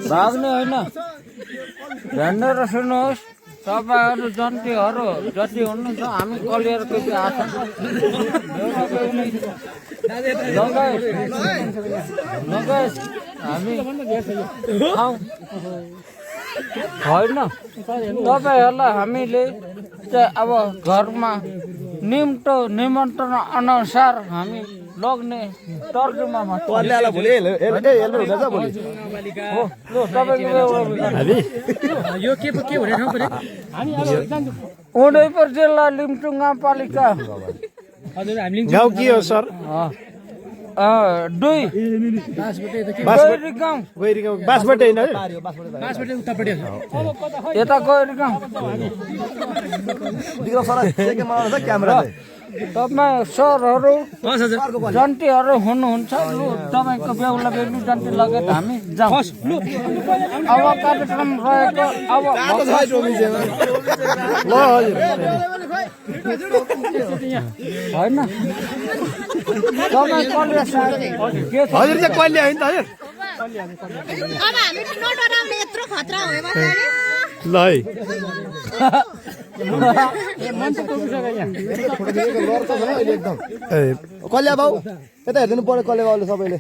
भाग्ने होइन हेर्नेर सुन्नुहोस् तपाईँहरू जन्तीहरू जति हुनुहुन्छ हामी कलियरको आशा लगेस हामी खाउँ होइन तपाईँहरूलाई हामीले चाहिँ अब घरमा निमन्त्रण अनुसार हामी लग्ने तर्जुमा उदयपुर जिल्ला लिम्चुङ गाउँपालिका गाउँ के हो सर? बाँसबाट होइन यता गैरी गाउँ तपाईँ सरहरू जन्तीहरू हुनुहुन्छ लु तपाईँको बेहुला बेहुली जन्ती लगेर हामी जाउँ अब कार्यक्रम रहेको अब होइन तपाईँ कलिया हजुर चाहिँ कहिले होइन त हजुर ल है कल्या बाउ यता हेरिदिनु पर्यो कल्या बाउले सबैले